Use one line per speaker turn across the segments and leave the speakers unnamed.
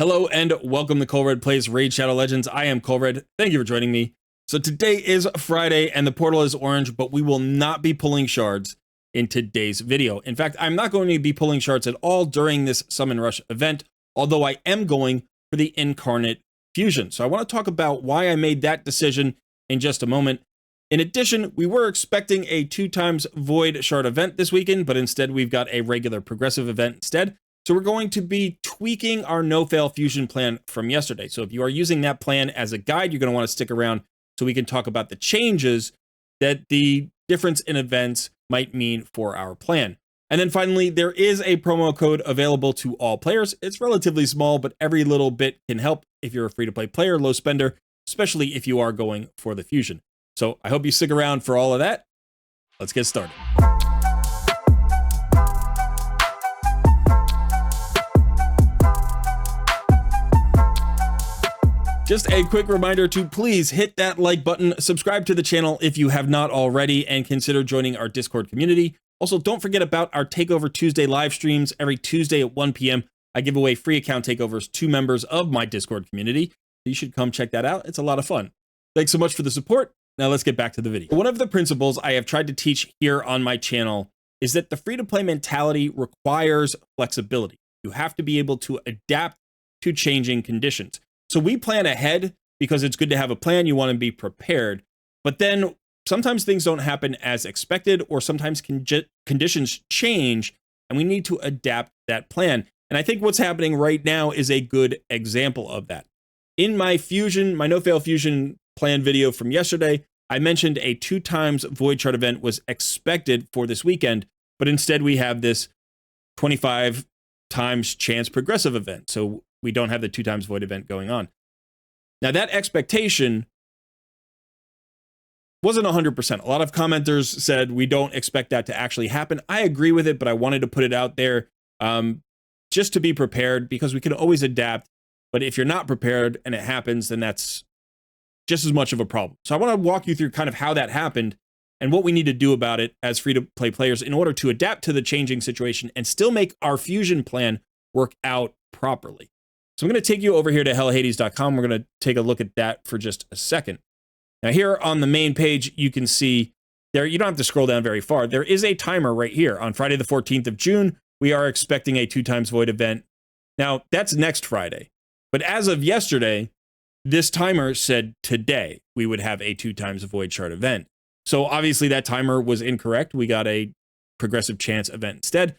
Hello and welcome to Colred Plays Raid Shadow Legends. I am Colred. Thank you for joining me. So today is Friday and the portal is orange, but we will not be pulling shards in today's video. In fact, I'm not going to be pulling shards at all during this Summon Rush event, although I am going for the Incarnate Fusion. So I want to talk about why I made that decision in just a moment. In addition, we were expecting a 2x Void Shard event this weekend, but instead we've got a regular progressive event instead. So we're going to be tweaking our no-fail fusion plan from yesterday. So if you are using that plan as a guide, you're going to want to stick around so we can talk about the changes that the difference in events might mean for our plan. And then finally, there is a promo code available to all players. It's relatively small, but every little bit can help if you're a free-to-play player, low spender, especially if you are going for the fusion. So I hope you stick around for all of that. Let's get started. Just a quick reminder to please hit that like button, subscribe to the channel if you have not already, and consider joining our Discord community. Also, don't forget about our Takeover Tuesday live streams every Tuesday at 1 p.m. I give away free account takeovers to members of my Discord community. You should come check that out. It's a lot of fun. Thanks so much for the support. Now let's get back to the video. One of the principles I have tried to teach here on my channel is that the free-to-play mentality requires flexibility. You have to be able to adapt to changing conditions. So we plan ahead because it's good to have a plan. You want to be prepared. But then sometimes things don't happen as expected, or sometimes conditions change and we need to adapt that plan. And I think what's happening right now is a good example of that. In my fusion, my no-fail fusion plan video from yesterday, I mentioned a 2x Void Shard event was expected for this weekend, but instead we have this 25 times chance progressive event. So we don't have the 2x Void event going on. Now that expectation wasn't 100%. A lot of commenters said we don't expect that to actually happen. I agree with it, but I wanted to put it out there just to be prepared, because we can always adapt. But if you're not prepared and it happens, then that's just as much of a problem. So I want to walk you through kind of how that happened and what we need to do about it as free-to-play players in order to adapt to the changing situation and still make our fusion plan work out properly. So I'm going to take you over here to hellhades.com. We're going to take a look at that for just a second. Now here on the main page, you can see there, you don't have to scroll down very far. There is a timer right here. On Friday the 14th of June, we are expecting a 2x Void event. Now that's next Friday. But as of yesterday, this timer said today we would have a 2x Void Shard event. So obviously that timer was incorrect. We got a progressive chance event instead.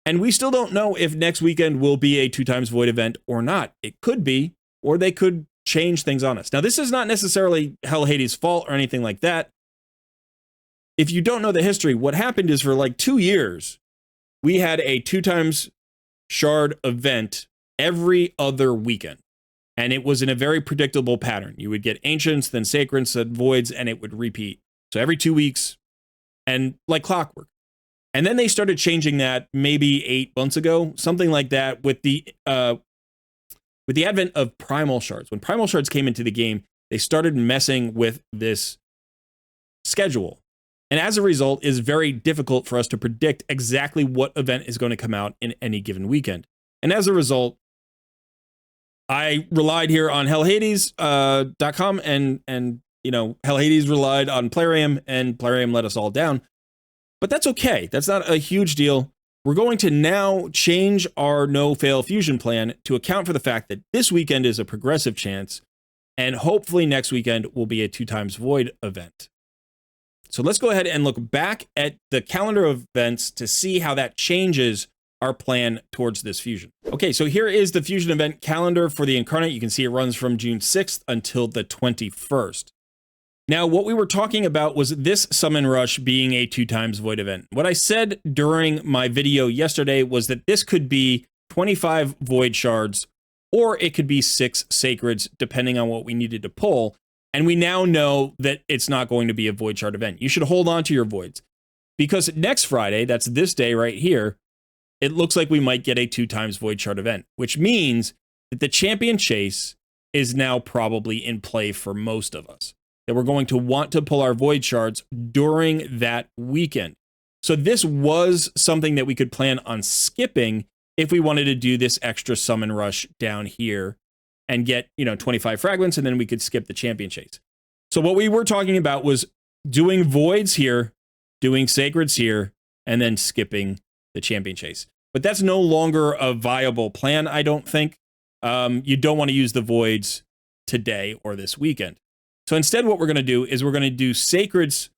And we still don't know if next weekend will be a 2x Void event or not. It could be, or they could change things on us. Now, this is not necessarily Hell Hades' fault or anything like that. If you don't know the history, what happened is for like 2 years, we had a 2x Shard event every other weekend. And it was in a very predictable pattern. You would get Ancients, then Sacreds, then Voids, and it would repeat. So every 2 weeks, and like clockwork. And then they started changing that maybe 8 months ago, something like that, with the advent of Primal Shards. When Primal Shards came into the game, they started messing with this schedule. And as a result, it's very difficult for us to predict exactly what event is going to come out in any given weekend. And as a result, I relied here on hellhades.com and you know, Hell Hades relied on Plarium, and Plarium let us all down. But that's okay. That's not a huge deal. We're going to now change our no-fail fusion plan to account for the fact that this weekend is a progressive chance, and hopefully next weekend will be a 2x Void event. So let's go ahead and look back at the calendar of events to see how that changes our plan towards this fusion. Okay, so here is the fusion event calendar for the Incarnate. You can see it runs from June 6th until the 21st. Now, what we were talking about was this Summon Rush being a 2x Void event. What I said during my video yesterday was that this could be 25 Void Shards, or it could be 6 Sacreds, depending on what we needed to pull. And we now know that it's not going to be a Void Shard event. You should hold on to your Voids, because next Friday, that's this day right here, it looks like we might get a 2x Void Shard event, which means that the Champion Chase is now probably in play for most of us, that we're going to want to pull our Void Shards during that weekend. So this was something that we could plan on skipping if we wanted to do this extra summon rush down here and get, 25 fragments, and then we could skip the champion chase. So what we were talking about was doing voids here, doing sacreds here, and then skipping the champion chase. But that's no longer a viable plan, I don't think. You don't want to use the voids today or this weekend. So instead, what we're going to do is we're going to do sacreds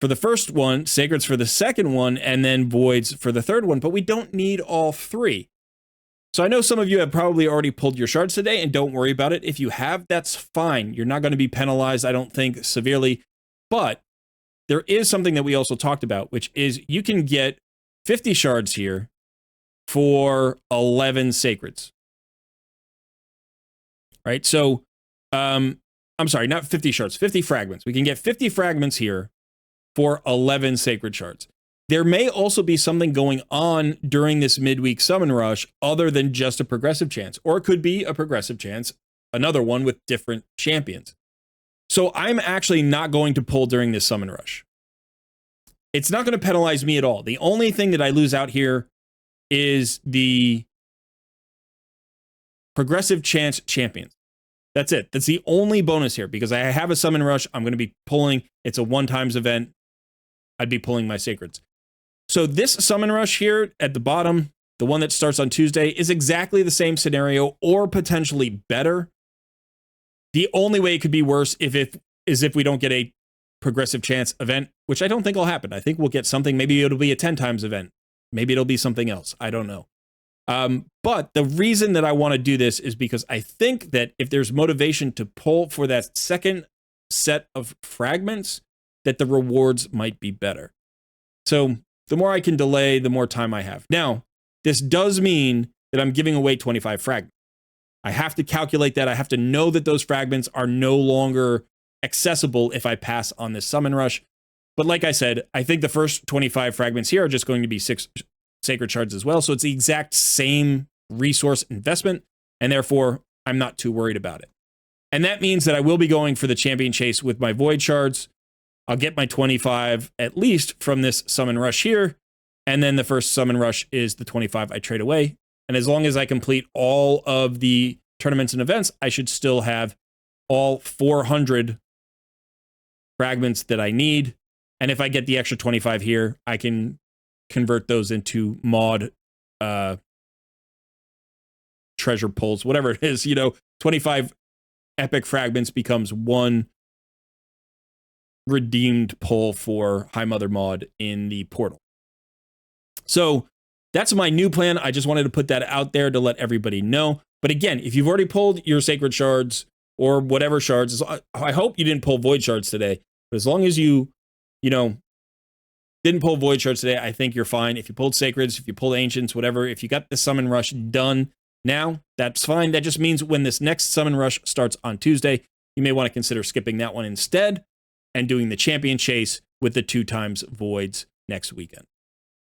for the first one, sacreds for the second one, and then voids for the third one. But we don't need all three. So I know some of you have probably already pulled your shards today, and don't worry about it. If you have, that's fine. You're not going to be penalized, I don't think, severely. But there is something that we also talked about, which is you can get 50 shards here for 11 sacreds. Right? So, I'm sorry, not 50 shards, 50 fragments. We can get 50 fragments here for 11 sacred shards. There may also be something going on during this midweek summon rush other than just a progressive chance, or it could be a progressive chance, another one with different champions. So I'm actually not going to pull during this summon rush. It's not going to penalize me at all. The only thing that I lose out here is the progressive chance champions. That's it. That's the only bonus here because I have a summon rush. I'm going to be pulling. It's a one-times event. I'd be pulling my sacreds. So this summon rush here at the bottom, the one that starts on Tuesday, is exactly the same scenario or potentially better. The only way it could be worse is if we don't get a progressive chance event, which I don't think will happen. I think we'll get something. Maybe it'll be a 10 times event. Maybe it'll be something else. I don't know. But the reason that I want to do this is because I think that if there's motivation to pull for that second set of fragments, that the rewards might be better. So the more I can delay, the more time I have. Now, this does mean that I'm giving away 25 fragments. I have to calculate that. I have to know that those fragments are no longer accessible if I pass on this summon rush. But like I said, I think the first 25 fragments here are just going to be 6 sacred shards as well. So it's the exact same resource investment, and therefore I'm not too worried about it. And that means that I will be going for the champion chase with my void shards. I'll get my 25 at least from this summon rush here. And then the first summon rush is the 25 I trade away. And as long as I complete all of the tournaments and events, I should still have all 400 fragments that I need. And if I get the extra 25 here, I can convert those into mod treasure pulls, whatever it is, 25 epic fragments becomes one redeemed pull for High Mother mod in the portal. So that's my new plan. I just wanted to put that out there to let everybody know. But again, if you've already pulled your sacred shards or whatever shards, I hope you didn't pull void shards today. But as long as you didn't pull void shards today, I think you're fine. If you pulled sacreds, if you pulled ancients, whatever, if you got the summon rush done now, that's fine. That just means when this next summon rush starts on Tuesday, you may want to consider skipping that one instead and doing the champion chase with the 2 times voids next weekend.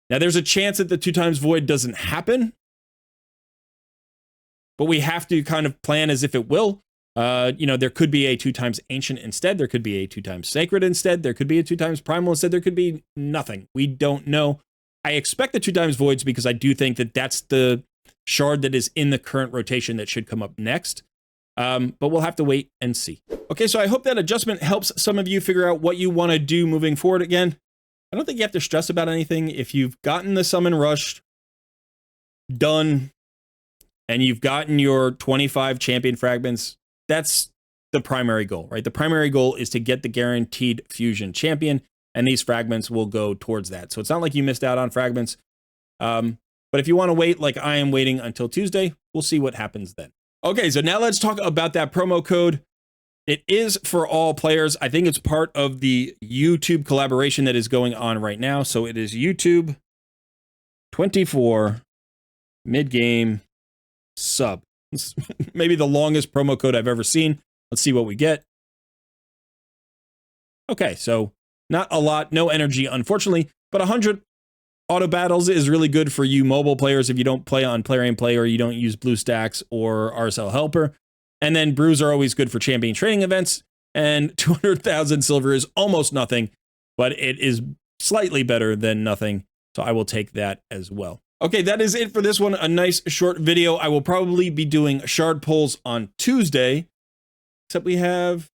Now, there's a chance that the 2 times void doesn't happen, but we have to kind of plan as if it will. There could be a 2 times ancient instead. There could be a 2 times sacred instead. There could be a 2 times primal instead. There could be nothing. We don't know. I expect the 2 times voids because I do think that that's the shard that is in the current rotation that should come up next. But we'll have to wait and see. Okay, so I hope that adjustment helps some of you figure out what you want to do moving forward. Again, I don't think you have to stress about anything. If you've gotten the summon rush done and you've gotten your 25 champion fragments, that's the primary goal, right? The primary goal is to get the guaranteed fusion champion, and these fragments will go towards that. So it's not like you missed out on fragments. But if you want to wait like I am waiting until Tuesday, we'll see what happens then. Okay, so now let's talk about that promo code. It is for all players. I think it's part of the YouTube collaboration that is going on right now. So it is YouTube 24 mid-game sub. It's maybe the longest promo code I've ever seen. Let's see what we get. Okay, so not a lot, no energy, unfortunately, but 100 auto battles is really good for you mobile players if you don't play on Player Aim Play or you don't use BlueStacks or RSL Helper. And then brews are always good for champion training events. And 200,000 silver is almost nothing, but it is slightly better than nothing. So I will take that as well. Okay, that is it for this one. A nice short video. I will probably be doing shard pulls on Tuesday, except we have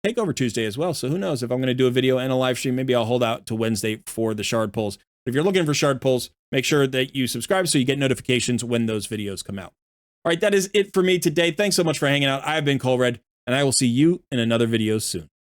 Takeover Tuesday as well. So who knows if I'm going to do a video and a live stream. Maybe I'll hold out to Wednesday for the shard pulls. But if you're looking for shard pulls, make sure that you subscribe so you get notifications when those videos come out. All right, that is it for me today. Thanks so much for hanging out. I've been Colred, and I will see you in another video soon.